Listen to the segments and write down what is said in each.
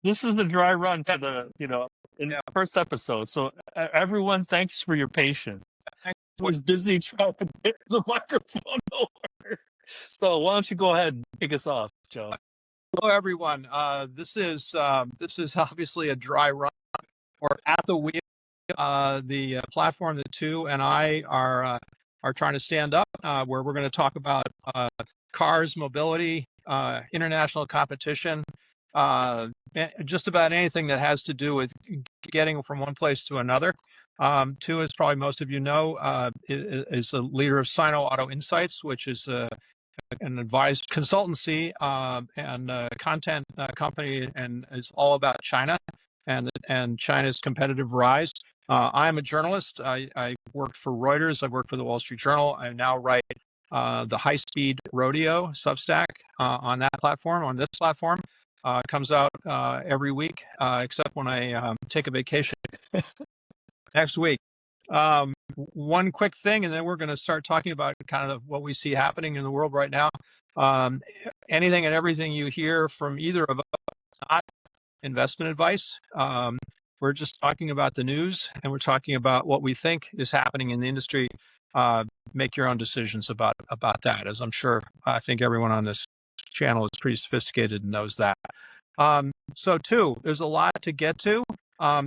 this is the dry run for the in the first episode. So everyone, thanks for your patience. I was busy trying to get the microphone over. So why don't you go ahead and kick us off, Joe? Hello, everyone. This is obviously a dry run. Or at the wheel. The platform that two and I are trying to stand up, where we're going to talk about cars, mobility, international competition, just about anything that has to do with getting from one place to another. Two, as probably most of you know, is a leader of Sino Auto Insights, which is an advised consultancy and content company, and is all about China and China's competitive rise. I'm a journalist. I worked for Reuters. I worked for the Wall Street Journal. I now write the High Speed Rodeo Substack on that platform. On this platform, comes out every week, except when I take a vacation next week. One quick thing, and then we're going to start talking about kind of what we see happening in the world right now. Anything and everything you hear from either of us is not investment advice. We're just talking about the news, and we're talking about what we think is happening in the industry. Make your own decisions about that, as I'm sure I think everyone on this channel is pretty sophisticated and knows that. So two, there's a lot to get to.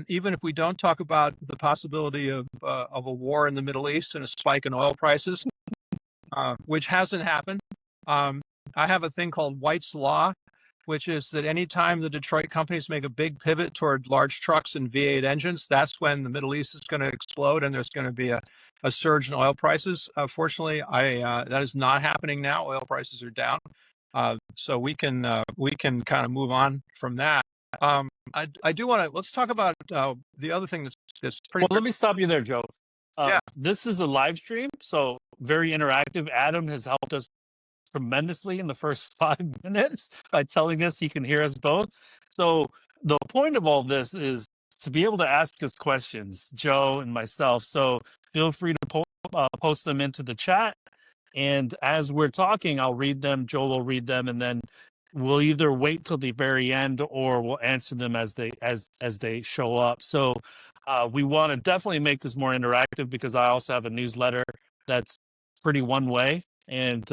Even if we don't talk about the possibility of a war in the Middle East and a spike in oil prices, which hasn't happened. I have a thing called White's Law, which is that anytime the Detroit companies make a big pivot toward large trucks and V8 engines, that's when the Middle East is going to explode and there's going to be a surge in oil prices. Fortunately, that is not happening now. Oil prices are down, so we can kind of move on from that. I do want to let's talk about the other thing that's pretty. Well, let me stop you there, Joe. Yeah. This is a live stream, so very interactive. Adam has helped us tremendously in the first 5 minutes by telling us he can hear us both. So the point of all this is to be able to ask us questions, Joe and myself. So feel free to post them into the chat. And as we're talking, I'll read them, Joe will read them, and then we'll either wait till the very end or we'll answer them as they show up. So we want to definitely make this more interactive because I also have a newsletter that's pretty one way. And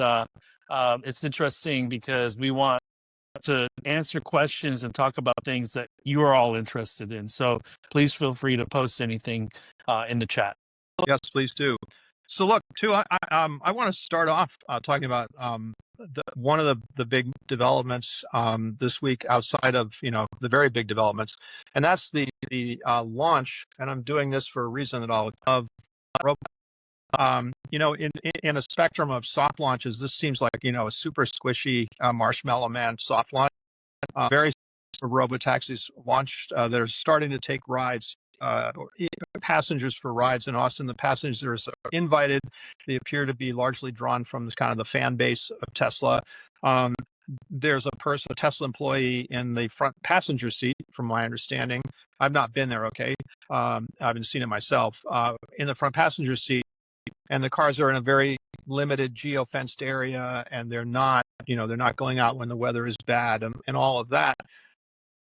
it's interesting because we want to answer questions and talk about things that you are all interested in. So please feel free to post anything in the chat. Yes, please do. So look, too, I want to start off talking about one of the big developments this week outside of the very big developments, and that's the launch. And I'm doing this for a reason that I'll of in a spectrum of soft launches, this seems like a super squishy marshmallow man soft launch. Very robotaxis launched that are starting to take rides. Passengers for rides in Austin. The passengers are invited. They appear to be largely drawn from kind of the fan base of Tesla. There's a Tesla employee in the front passenger seat, from my understanding. I've not been there, okay? I haven't seen it myself. In the front passenger seat, and the cars are in a very limited geo-fenced area, and they're not going out when the weather is bad and all of that.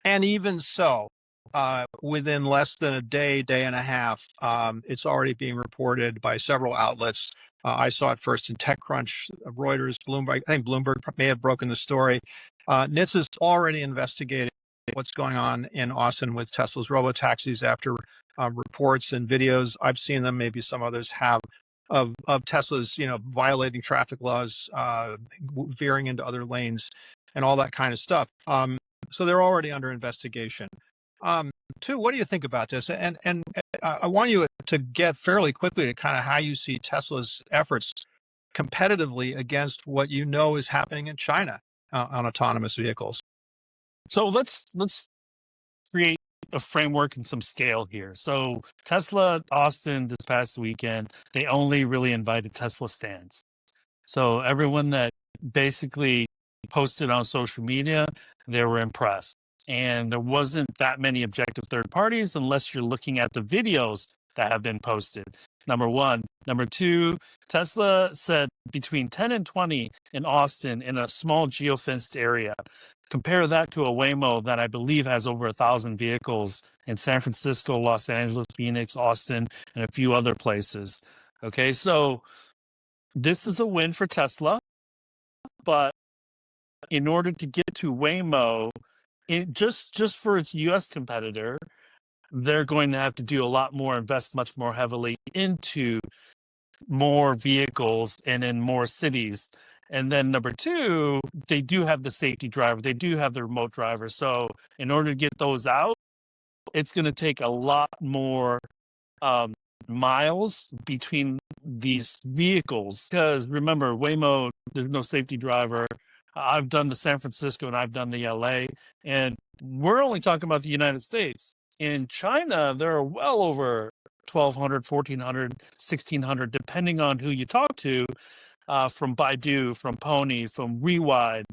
And even so, within less than a day and a half, it's already being reported by several outlets. I saw it first in TechCrunch, Reuters, Bloomberg. I think Bloomberg may have broken the story. NHTSA is already investigating what's going on in Austin with Tesla's robotaxis after reports and videos. I've seen them, maybe some others have, of Tesla's, violating traffic laws, veering into other lanes, and all that kind of stuff. So they're already under investigation. Two, what do you think about this? And I want you to get fairly quickly to kind of how you see Tesla's efforts competitively against what is happening in China on autonomous vehicles. So let's create a framework and some scale here. So Tesla Austin this past weekend, they only really invited Tesla stands. So everyone that basically posted on social media, they were impressed. And there wasn't that many objective third parties unless you're looking at the videos that have been posted. Number one. Number two, Tesla said between 10 and 20 in Austin in a small geofenced area. Compare that to a Waymo that I believe has over 1,000 vehicles in San Francisco, Los Angeles, Phoenix, Austin, and a few other places. Okay, so this is a win for Tesla, but in order to get to Waymo, just for its U.S. competitor, they're going to have to do a lot more, invest much more heavily into more vehicles and in more cities. And then number two, they do have the safety driver, they do have the remote driver. So in order to get those out, it's going to take a lot more um, miles between these vehicles. Because remember, Waymo, there's no safety driver. I've done the San Francisco and I've done the LA, and we're only talking about the United States. In China, there are well over 1,200, 1,400, 1,600, depending on who you talk to, from Baidu, from Pony, from WeRide,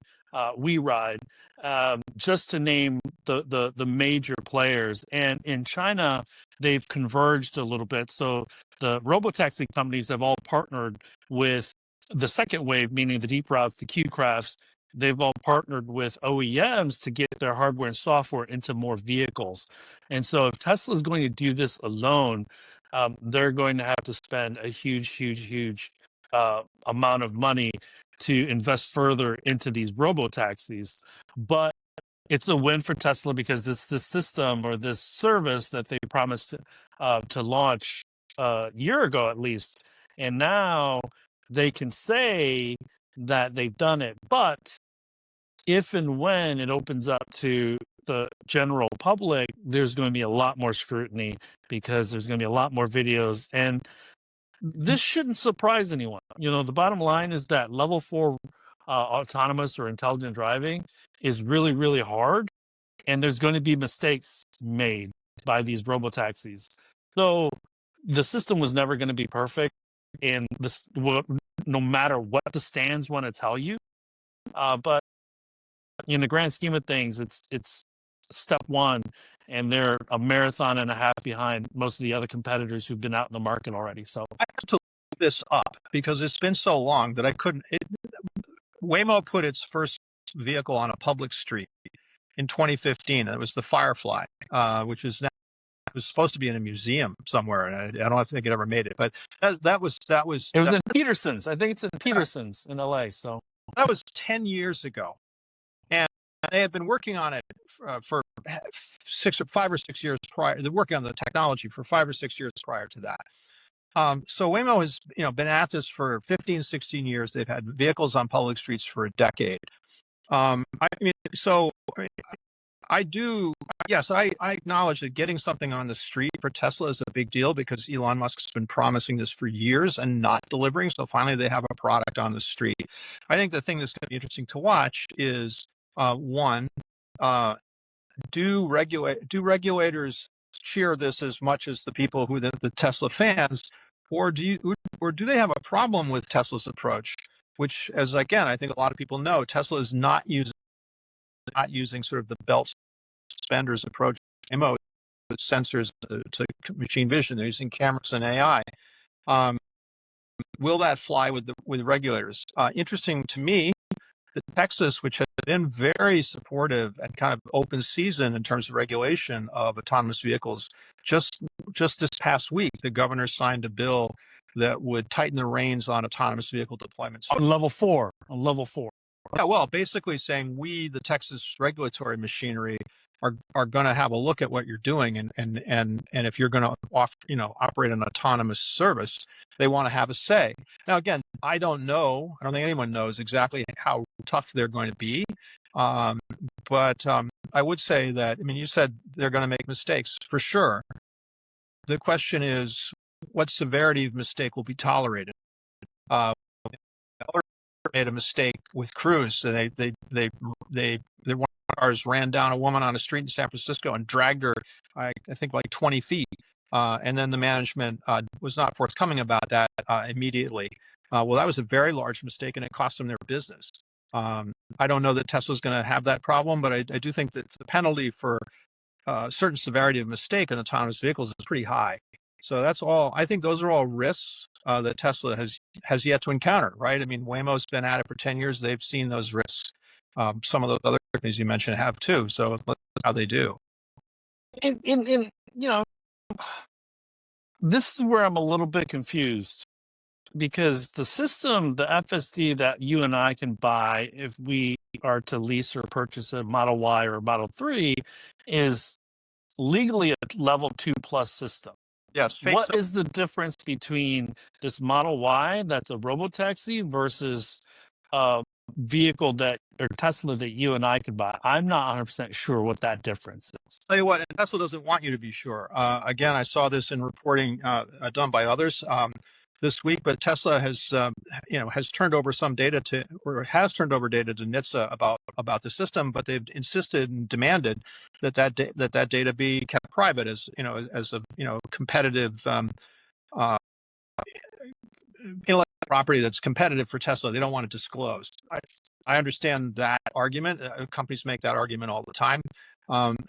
just to name the major players. And in China, they've converged a little bit. So the robotaxi companies have all partnered with the second wave, meaning the deep routes, the Q crafts. They've all partnered with OEMs to get their hardware and software into more vehicles. And so if Tesla is going to do this alone, they're going to have to spend a huge amount of money to invest further into these robotaxis. But it's a win for Tesla because this system or this service that they promised to launch a year ago at least, and now they can say that they've done it. But if and when it opens up to the general public, there's going to be a lot more scrutiny because there's going to be a lot more videos, and this shouldn't surprise anyone. You know, the bottom line is that level 4 autonomous or intelligent driving is really hard, and there's going to be mistakes made by these robotaxis. So the system was never going to be perfect, and this, no matter what the stands want to tell you, but in the grand scheme of things, it's step one, and they're a marathon and a half behind most of the other competitors who've been out in the market already. So I have to look this up because it's been so long that I couldn't. Waymo put its first vehicle on a public street in 2015. It was the Firefly, which is now was supposed to be in a museum somewhere, and I don't think it ever made it. But that was it was in Peterson's. I think it's in Peterson's in LA. So that was 10 years ago, and they had been working on it for 5 or 6 years prior. They're working on the technology for 5 or 6 years prior to that. So Waymo has been at this for 15, 16 years. They've had vehicles on public streets for a decade. I acknowledge that getting something on the street for Tesla is a big deal because Elon Musk's been promising this for years and not delivering. So finally, they have a product on the street. I think the thing that's going to be interesting to watch is one, do regulators cheer this as much as the people who the Tesla fans, or do they have a problem with Tesla's approach? Which, as again, I think a lot of people know, Tesla is not using sort of the belt suspenders approach, Waymo, sensors to machine vision. They're using cameras and AI. Will that fly with regulators? Interesting to me that Texas, which has been very supportive and kind of open season in terms of regulation of autonomous vehicles, just this past week, the governor signed a bill that would tighten the reins on autonomous vehicle deployments. On level 4. Yeah, well, basically saying we, the Texas regulatory machinery, are going to have a look at what you're doing, and if you're going to operate an autonomous service, they want to have a say. Now, again, I don't know. I don't think anyone knows exactly how tough they're going to be, but I would say that. I mean, you said they're going to make mistakes for sure. The question is, what severity of mistake will be tolerated? Made a mistake with Cruise. So one of cars ran down a woman on a street in San Francisco and dragged her, I think, like 20 feet. And then the management was not forthcoming about that immediately. Well, that was a very large mistake, and it cost them their business. I don't know that Tesla's going to have that problem, but I do think that the penalty for certain severity of mistake in autonomous vehicles is pretty high. So that's all. I think those are all risks that Tesla has yet to encounter, right? I mean, Waymo's been at it for 10 years. They've seen those risks. Some of those other companies you mentioned have too. So let's see how they do. And this is where I'm a little bit confused because the system, the FSD that you and I can buy if we are to lease or purchase a Model Y or a Model 3 is legally a level 2 plus system. Yes. What is the difference between this Model Y that's a robotaxi versus a vehicle that or Tesla that you and I could buy? I'm not 100% sure what that difference is. Tell you what, and Tesla doesn't want you to be sure. Again, I saw this in reporting done by others this week, but Tesla has, has turned over some data to, or has turned over data to NHTSA about the system, but they've insisted and demanded that data be kept private as a competitive uh, intellectual property that's competitive for Tesla. They don't want it disclosed. I understand that argument. Companies make that argument all the time.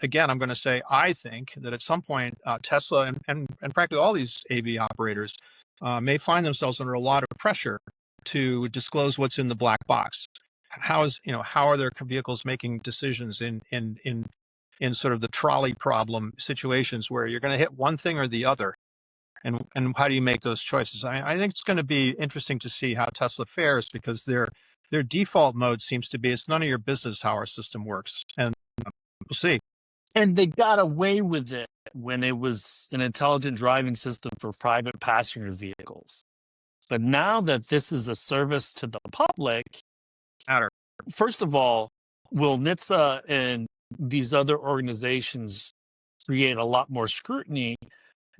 Again, I'm going to say I think that at some point Tesla and frankly all these AV operators may find themselves under a lot of pressure to disclose what's in the black box. How are their vehicles making decisions in sort of the trolley problem situations where you're going to hit one thing or the other? And how do you make those choices? I think it's going to be interesting to see how Tesla fares because their default mode seems to be it's none of your business how our system works, and we'll see. And they got away with it when it was an intelligent driving system for private passenger vehicles. But now that this is a service to the public, first of all, will NHTSA and these other organizations create a lot more scrutiny?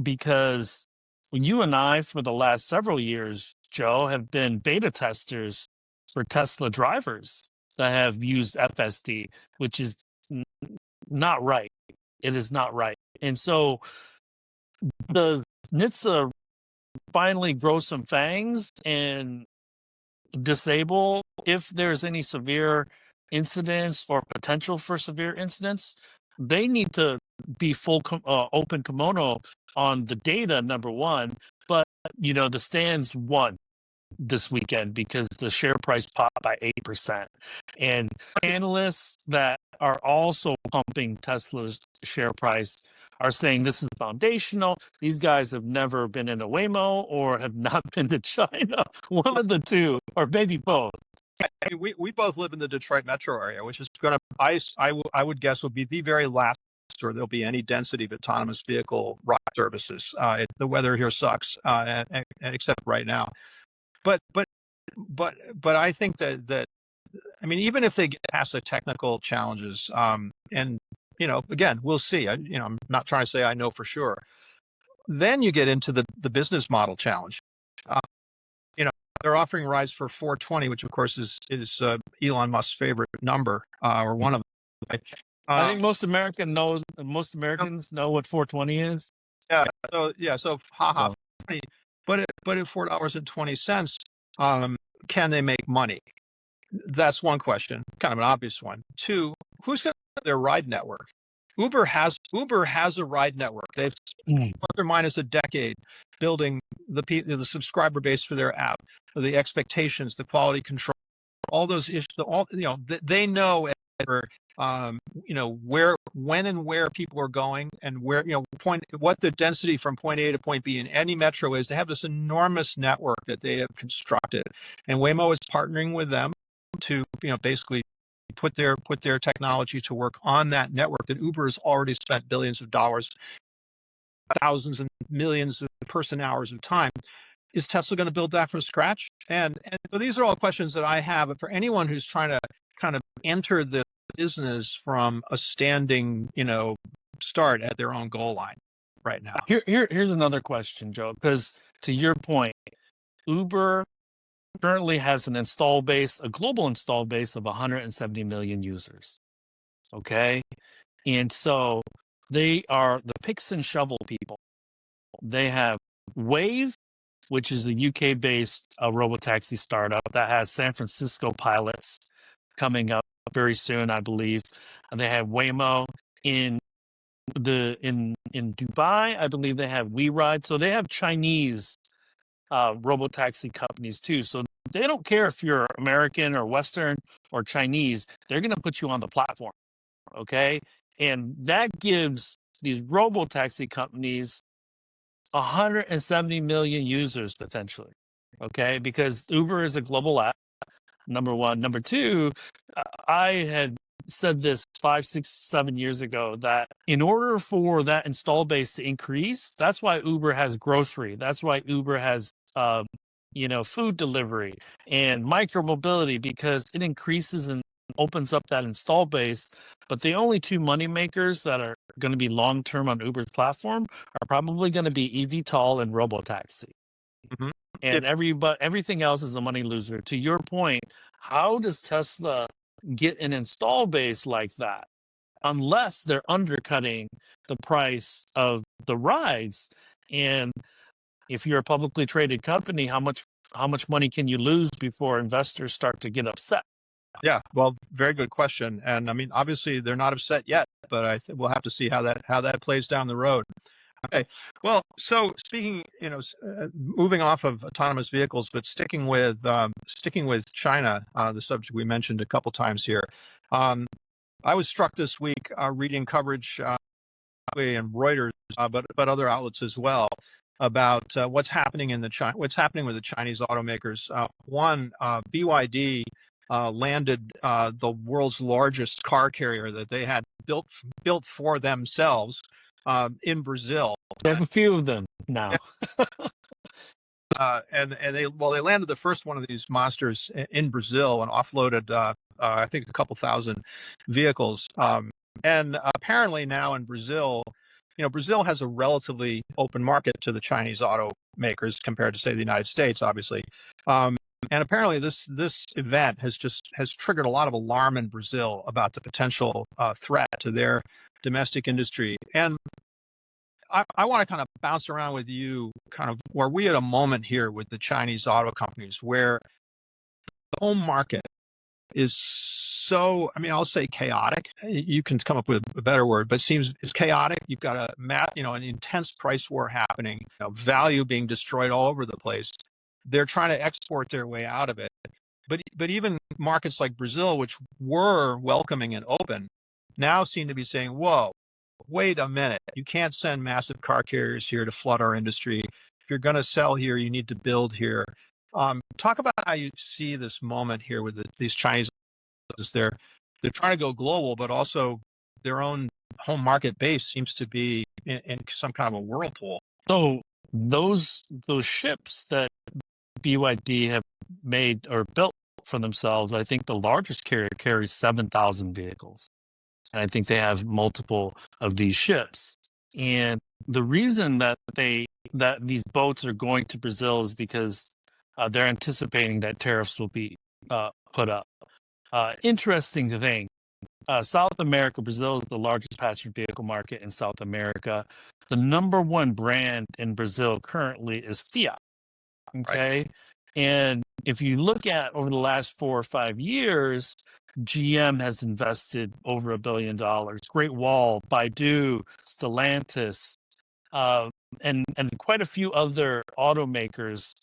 Because you and I, for the last several years, Joe, have been beta testers for Tesla drivers that have used FSD, which is not right. It is not right. And so the NHTSA finally grow some fangs and disable if there's any severe incidents or potential for severe incidents. They need to be full open kimono on the data, number one. But the stands won this weekend because the share price popped by 8%. And analysts that are also pumping Tesla's share price are saying this is foundational. These guys have never been in a Waymo or have not been to China. One of the two, or maybe both. Hey, we both live in the Detroit metro area, which is going to, I would guess, will be the very last where there'll be any density of autonomous vehicle ride services. The weather here sucks, except right now. But I think that I mean, even if they get past the technical challenges, and again, we'll see. I'm not trying to say I know for sure. Then you get into the business model challenge. They're offering rides for $420, which of course is Elon Musk's favorite number, or one of them. I think most Americans know what 420 is. So haha. So. But at $4.20, can they make money? That's one question, kind of an obvious one. Two, who's going to have their ride network? Uber has a ride network. They've plus or minus a decade building the subscriber base for their app, the expectations, the quality control, all those issues. They know where, when, and where people are going, and where what the density from point A to point B in any metro is. They have this enormous network that they have constructed, and Waymo is partnering with them to basically put their technology to work on that network that Uber has already spent billions of dollars, thousands and millions of person hours of time. Is Tesla going to build that from scratch? And so these are all questions that I have. But for anyone who's trying to kind of enter the business from a standing, start at their own goal line right now. Here's another question, Joe, because to your point, Uber currently has a global install base of 170 million users. Okay. And so they are the picks and shovel people. They have Wave, which is the UK-based robotaxi startup that has San Francisco pilots coming up very soon, I believe. And they have Waymo in Dubai. I believe they have WeRide. So they have Chinese robotaxi companies too. So they don't care if you're American or Western. or Chinese, they're going to put you on the platform. Okay. And that gives these robotaxi companies 170 million users potentially. Okay. Because Uber is a global app, number one. Number two, I had said this 5, 6, 7 years ago that in order for that install base to increase, that's why Uber has grocery. That's why Uber has, food delivery and micro mobility, because it increases and opens up that install base. But the only two money makers that are going to be long term on Uber's platform are probably going to be eVTOL and Robotaxi. Mhm. And If everything else is a money loser. To your point, how does Tesla get an install base like that unless they're undercutting the price of the rides? And if you're a publicly traded company, how much money can you lose before investors start to get upset? Yeah, well, very good question. And I mean, obviously they're not upset yet, but we'll have to see how that plays down the road. Okay. Well, so speaking, moving off of autonomous vehicles, but sticking with China, the subject we mentioned a couple times here. I was struck this week reading coverage in Reuters, but other outlets as well, about what's happening with the Chinese automakers. BYD landed the world's largest car carrier that they had built for themselves in Brazil. They have a few of them now. And they landed the first one of these monsters in Brazil and offloaded I think a couple thousand vehicles. And apparently now in Brazil, Brazil has a relatively open market to the Chinese automakers compared to, say, the United States, obviously. And apparently this event has triggered a lot of alarm in Brazil about the potential threat to their domestic industry. And I want to kind of bounce around with you, kind of where we at a moment here with the Chinese auto companies where the home market is so, I mean, I'll say chaotic. You can come up with a better word, but it's chaotic. You've got an intense price war happening, value being destroyed all over the place. They're trying to export their way out of it. But even markets like Brazil, which were welcoming and open, now seem to be saying, whoa, wait a minute. You can't send massive car carriers here to flood our industry. If you're going to sell here, you need to build here. Talk about how you see this moment here with these Chinese. They're trying to go global, but also their own home market base seems to be in some kind of a whirlpool. So those ships that BYD have made or built for themselves, I think the largest carrier carries 7,000 vehicles. And I think they have multiple of these ships. And the reason that these boats are going to Brazil is because they're anticipating that tariffs will be put up. Interesting thing. South America, Brazil is the largest passenger vehicle market in South America. The number one brand in Brazil currently is Fiat. Right. Okay. And if you look at over the last 4 or 5 years, GM has invested over $1 billion. Great Wall, Baidu, Stellantis, and quite a few other automakers.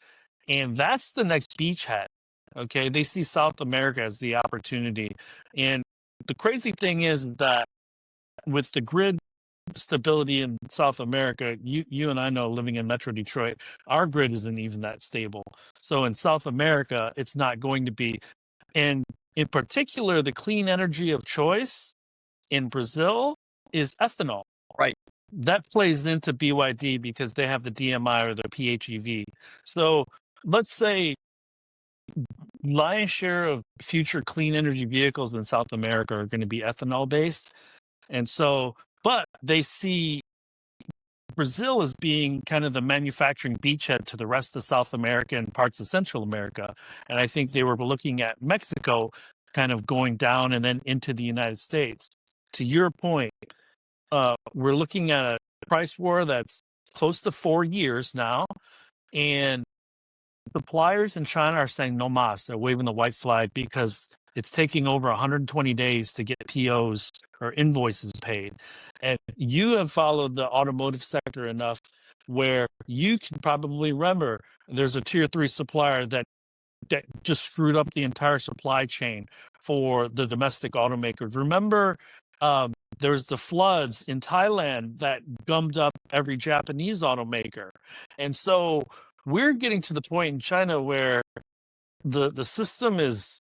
And that's the next beachhead. Okay. They see South America as the opportunity. And the crazy thing is that with the grid stability in South America, you and I know, living in Metro Detroit, our grid isn't even that stable. So in South America, it's not going to be. And in particular, the clean energy of choice in Brazil is ethanol. Right. That plays into BYD because they have the DMI or the PHEV. So let's say lion's share of future clean energy vehicles in South America are going to be ethanol based. And so, but they see Brazil as being kind of the manufacturing beachhead to the rest of South America and parts of Central America. And I think they were looking at Mexico kind of going down and then into the United States. To your point, we're looking at a price war that's close to 4 years now. And suppliers in China are saying no mas. They're waving the white flag because it's taking over 120 days to get POs or invoices paid. And you have followed the automotive sector enough where you can probably remember there's a tier 3 supplier that just screwed up the entire supply chain for the domestic automakers. Remember, there's the floods in Thailand that gummed up every Japanese automaker. And so we're getting to the point in China where the system is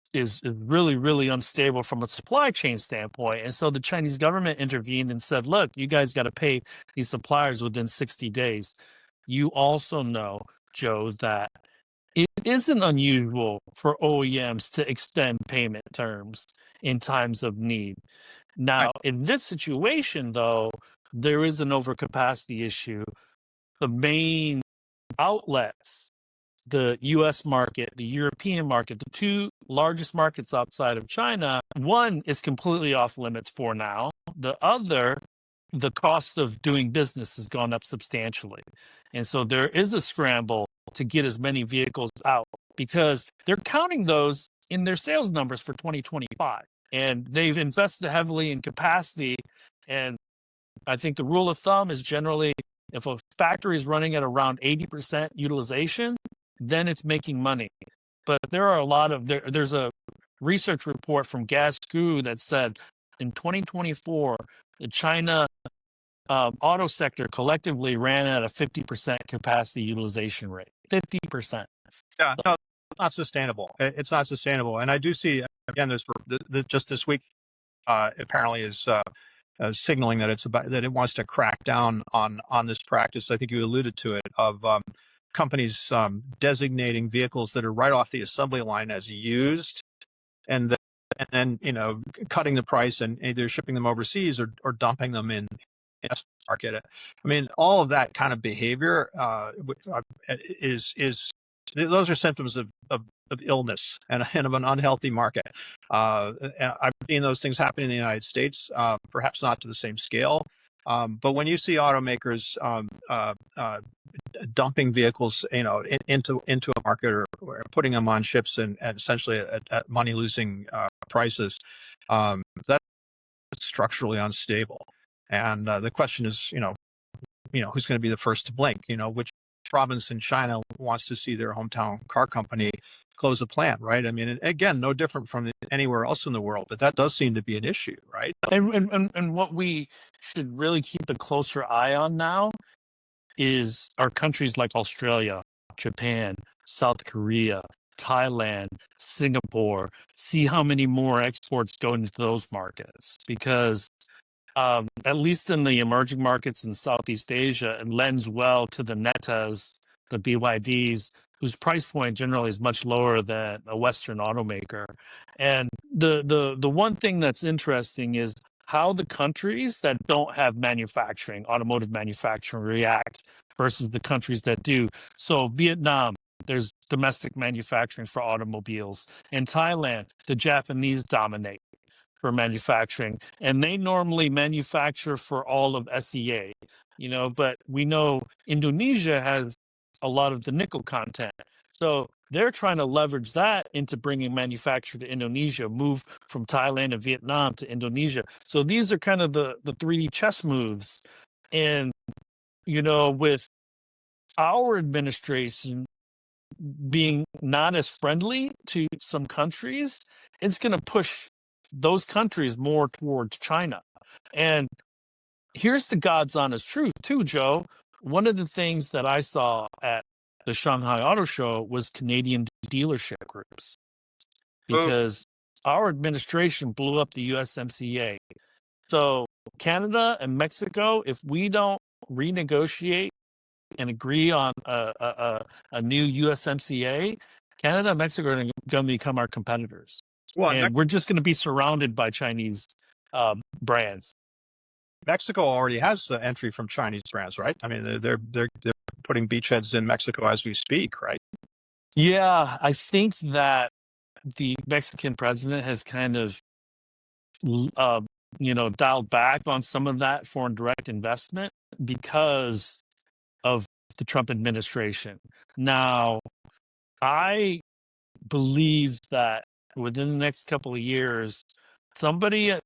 really, really unstable from a supply chain standpoint. And so the Chinese government intervened and said, look, you guys got to pay these suppliers within 60 days. You also know, Joe, that it isn't unusual for OEMs to extend payment terms in times of need. Right. Now, in this situation, though, there is an overcapacity issue. The main outlets, the US market, the European market, the two largest markets outside of China, one is completely off limits for now. The other, the cost of doing business has gone up substantially. And so there is a scramble to get as many vehicles out because they're counting those in their sales numbers for 2025. And they've invested heavily in capacity. And I think the rule of thumb is generally if a factory is running at around 80% utilization, then it's making money. But there are a lot of there's a research report from Gasgoo that said in 2024 the China auto sector collectively ran at a 50% capacity utilization rate. 50%. Yeah, no, it's not sustainable. It's not sustainable. And I do see, again, there's just this week apparently is signaling that that it wants to crack down on this practice. I think you alluded to it of companies designating vehicles that are right off the assembly line as used, and then cutting the price and either shipping them overseas or dumping them in the market. I mean, all of that kind of behavior is those are symptoms of illness and of an unhealthy market. I've seen those things happen in the United States, perhaps not to the same scale. But when you see automakers dumping vehicles, into a market or putting them on ships and essentially at money-losing prices, that's structurally unstable. And the question is, who's going to be the first to blink? Which province in China wants to see their hometown car company close a plant, right? I mean, again, no different from anywhere else in the world, but that does seem to be an issue, right? And what we should really keep a closer eye on now are countries like Australia, Japan, South Korea, Thailand, Singapore. See how many more exports go into those markets because at least in the emerging markets in Southeast Asia, it lends well to the Netas, the BYDs, whose price point generally is much lower than a Western automaker. And the one thing that's interesting is how the countries that don't have manufacturing, automotive manufacturing, react versus the countries that do. So Vietnam, there's domestic manufacturing for automobiles. In Thailand, the Japanese dominate for manufacturing, and they normally manufacture for all of SEA, but we know Indonesia has a lot of the nickel content. So they're trying to leverage that into bringing manufacture to Indonesia, move from Thailand and Vietnam to Indonesia. So these are kind of the 3D chess moves. And, with our administration being not as friendly to some countries, it's going to push those countries more towards China. And here's the God's honest truth, too, Joe. One of the things that I saw at the Shanghai Auto Show was Canadian dealership groups because our administration blew up the USMCA. So Canada and Mexico, if we don't renegotiate and agree on a new USMCA, Canada and Mexico are going to become our competitors. Well, and we're just going to be surrounded by Chinese brands. Mexico already has entry from Chinese brands, right? I mean, they're putting beachheads in Mexico as we speak, right? Yeah, I think that the Mexican president has kind of, dialed back on some of that foreign direct investment because of the Trump administration. Now, I believe that within the next couple of years, somebody at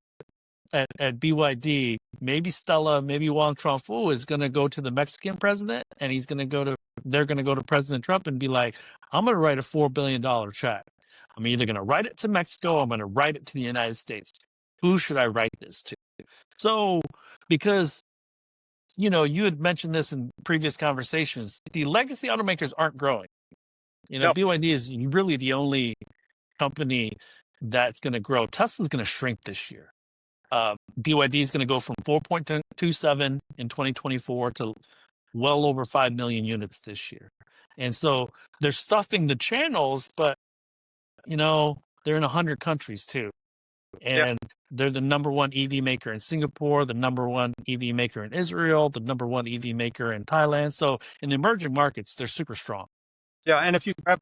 BYD, maybe Stella, maybe Wang Chuanfu is going to go to the Mexican president, and they're going to go to President Trump and be like, I'm going to write a $4 billion check. I'm either going to write it to Mexico or I'm going to write it to the United States. Who should I write this to? So, because you had mentioned this in previous conversations, the legacy automakers aren't growing. Yep. BYD is really the only company that's going to grow. Tesla's going to shrink this year. BYD is going to go from 4.27 in 2024 to well over 5 million units this year. And so they're stuffing the channels, but they're in 100 countries too. Yeah. And they're the number one EV maker in Singapore, the number one EV maker in Israel, the number one EV maker in Thailand. So in the emerging markets, they're super strong. Yeah, and if you grab,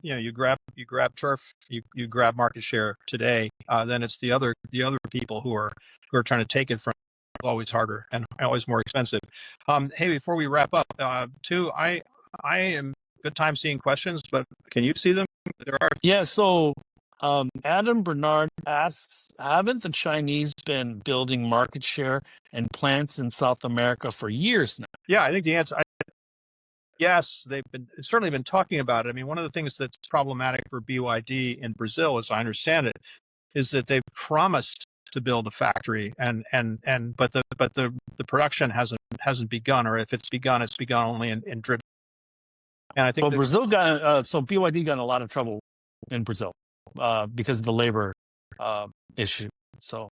you grab turf, you grab market share today, then it's the other people who are trying to take it from. Always harder and always more expensive. Hey, before we wrap up, I am good time seeing questions, but can you see them? There are. Yeah. So Adam Bernard asks, haven't the Chinese been building market share and plants in South America for years now? Yeah, I think the answer. Yes, they've certainly been talking about it. I mean, one of the things that's problematic for BYD in Brazil, as I understand it, is that they've promised to build a factory, but the production hasn't begun, or if it's begun only in drip. And I think Well, Brazil got so BYD got in a lot of trouble in Brazil because of the labor issue. So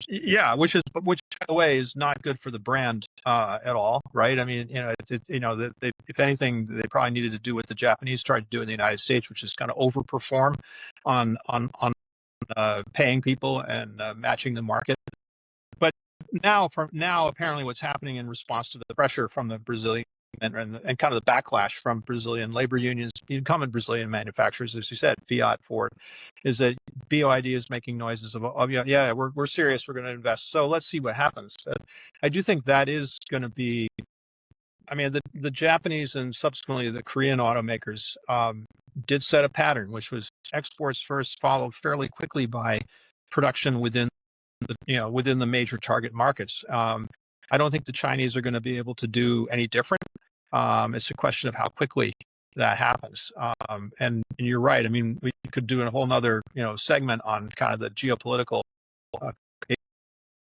yeah, which by the way is not good for the brand at all, right? I mean, if anything, they probably needed to do what the Japanese tried to do in the United States, which is kind of overperform on paying people and matching the market. But now apparently what's happening in response to the pressure from the Brazilian and kind of the backlash from Brazilian labor unions, incumbent Brazilian manufacturers, as you said, Fiat, Ford, is that BYD is making noises of yeah, we're serious, we're going to invest. So let's see what happens. I do think that is going to be. I mean, the Japanese and subsequently the Korean automakers did set a pattern, which was exports first, followed fairly quickly by production within the major target markets. I don't think the Chinese are going to be able to do any different. It's a question of how quickly that happens. And you're right. I mean, we could do a whole nother segment on kind of the geopolitical.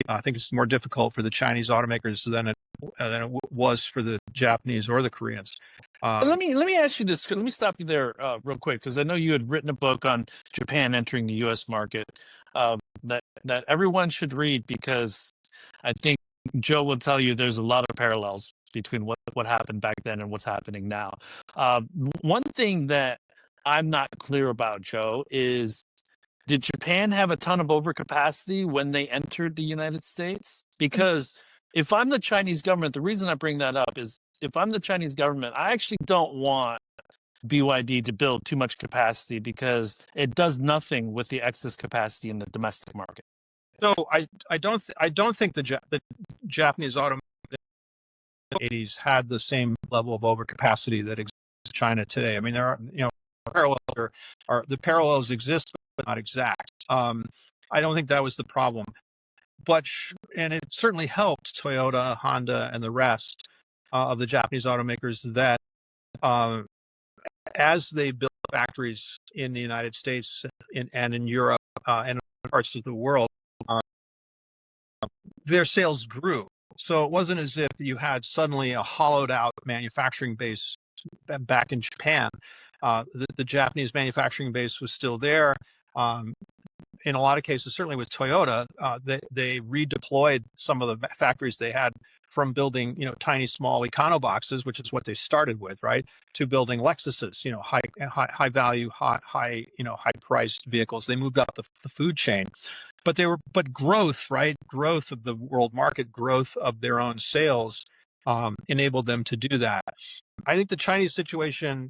I think it's more difficult for the Chinese automakers than it was for the Japanese or the Koreans. let me ask you this. Let me stop you there real quick, because I know you had written a book on Japan entering the U.S. market that everyone should read, because I think Joe will tell you there's a lot of parallels between what happened back then and what's happening now. One thing that I'm not clear about, Joe, is did Japan have a ton of overcapacity when they entered the United States? Because if I'm the Chinese government, the reason I bring that up is if I'm the Chinese government, I actually don't want BYD to build too much capacity, because it does nothing with the excess capacity in the domestic market. So I don't think the Japanese automakers in the 80s had the same level of overcapacity that exists in China today. I mean, there are parallels the parallels exist, but not exact. I don't think that was the problem, and it certainly helped Toyota, Honda, and the rest of the Japanese automakers that as they built factories in the United States and in Europe and other parts of the world, their sales grew. So it wasn't as if you had suddenly a hollowed out manufacturing base back in Japan. The Japanese manufacturing base was still there. In a lot of cases, certainly with Toyota, they redeployed some of the factories they had from building, tiny, small econo boxes, which is what they started with, right, to building Lexuses, high value, high priced vehicles. They moved up the food chain, but growth, right, growth of the world market, growth of their own sales enabled them to do that. I think the Chinese situation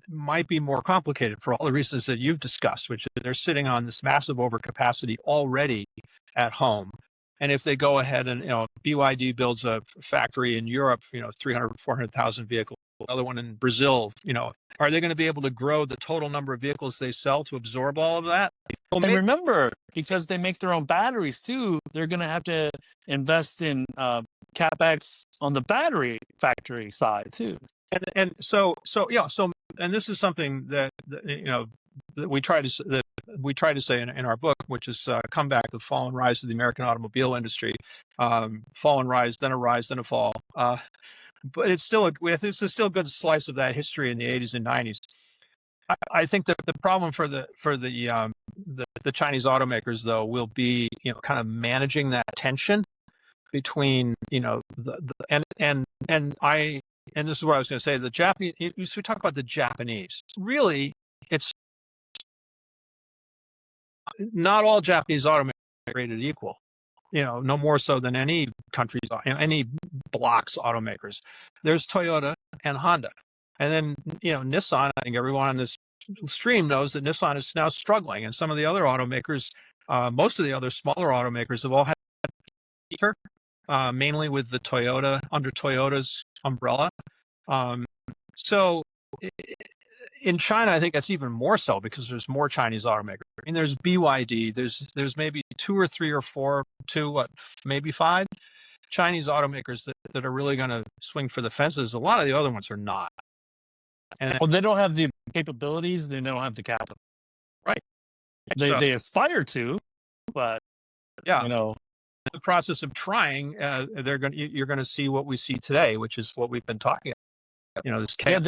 might be more complicated for all the reasons that you've discussed, which is they're sitting on this massive overcapacity already at home. And if they go ahead and, BYD builds a factory in Europe, 300, 400,000 vehicles, another one in Brazil, are they going to be able to grow the total number of vehicles they sell to absorb all of that? Well, and remember, because they make their own batteries too, they're going to have to invest in CapEx on the battery factory side too. And this is something that we try to say in our book, which is Comeback: The Fall and Rise of the American Automobile Industry. Fall and rise, then a rise, then a fall. But it's still it's a still good slice of that history in the 80s and 90s. I think that the problem for the Chinese automakers, though, will be, kind of managing that tension between, and this is what I was going to say, the Japanese. We talk about the Japanese. Really, it's not all Japanese automakers are created equal. No more so than any country's, any block's automakers. There's Toyota and Honda. And then, Nissan. I think everyone on this stream knows that Nissan is now struggling. And some of the other automakers, most of the other smaller automakers have all had mainly with the Toyota, under Toyota's umbrella. So in China, I think that's even more so because there's more Chinese automakers. I mean, there's BYD, there's maybe 2 or 3 or 4, maybe 5 Chinese automakers that are really going to swing for the fences. A lot of the other ones are not. And they don't have the capabilities. They don't have the capital. Right. They aspire to, but in the process of trying, you're going to see what we see today, which is what we've been talking about. This chaos.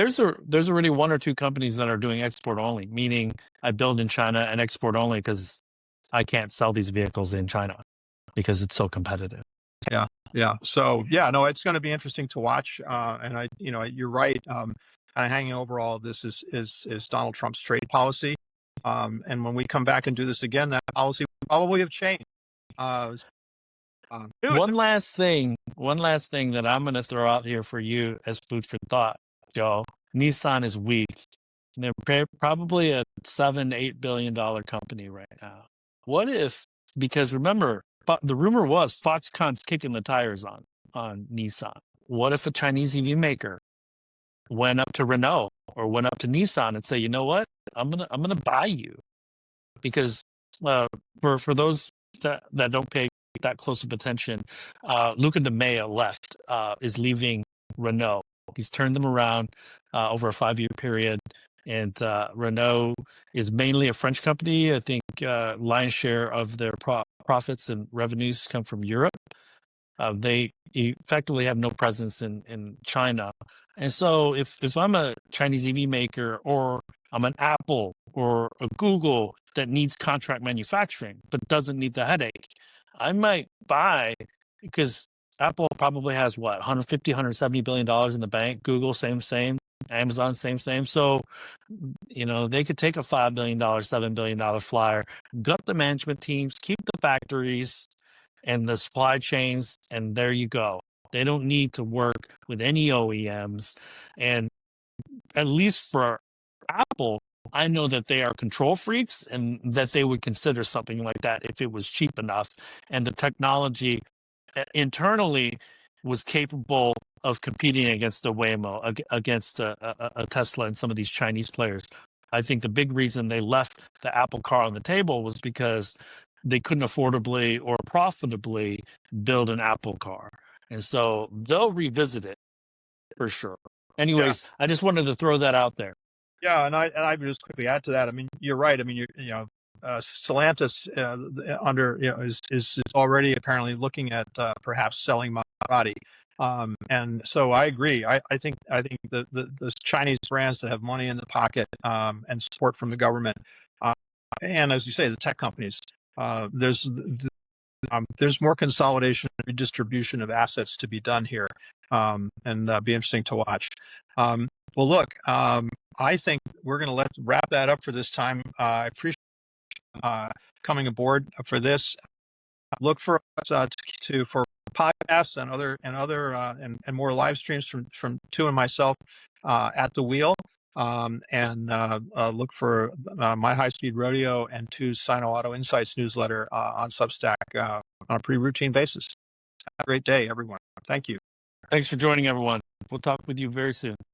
There's already 1 or 2 companies that are doing export only, meaning I build in China and export only because I can't sell these vehicles in China because it's so competitive. Yeah. So it's going to be interesting to watch. And you're right. Kind of hanging over all of this is Donald Trump's trade policy. And when we come back and do this again, that policy will probably have changed. One last thing that I'm going to throw out here for you as food for thought, Joe. Nissan is weak. They're probably a $7-8 billion company right now. What if, because remember, the rumor was Foxconn's kicking the tires on Nissan. What if a Chinese EV maker went up to Renault or went up to Nissan and say, you know what, I'm gonna buy you, because for those that don't pay that close of attention, Luca de Mea is leaving Renault. He's turned them around over a 5-year period, and Renault is mainly a French company. I think lion's share of their profits and revenues come from Europe. They effectively have no presence in China. And so if I'm a Chinese EV maker, or I'm an Apple or a Google that needs contract manufacturing but doesn't need the headache, I might buy, because Apple probably has what, 150, 170 billion dollars in the bank. Google, same. Amazon, same. So, they could take a $5 billion, $7 billion flyer, gut the management teams, keep the factories and the supply chains, and there you go. They don't need to work with any OEMs. And at least for Apple, I know that they are control freaks, and that they would consider something like that if it was cheap enough and the technology internally was capable of competing against a Waymo, against a Tesla, and some of these Chinese players. I think the big reason they left the Apple car on the table was because they couldn't affordably or profitably build an Apple car. And so they'll revisit it for sure. Anyways, I just wanted to throw that out there. Yeah, and I would just quickly add to that. I mean, you're right. I mean, Stellantis is already apparently looking at perhaps selling Maserati. And so I agree. I think the Chinese brands that have money in the pocket and support from the government, and as you say, the tech companies, there's more consolidation and redistribution of assets to be done here, and be interesting to watch. Well, look, I think we're going to wrap that up for this time. I appreciate coming aboard for this. Look for us for podcasts and more live streams from Tu and myself at the wheel. And look for My High Speed Rodeo and Tu's Sino Auto Insights newsletter on Substack on a pretty routine basis. Have a great day, everyone. Thank you. Thanks for joining, everyone. We'll talk with you very soon.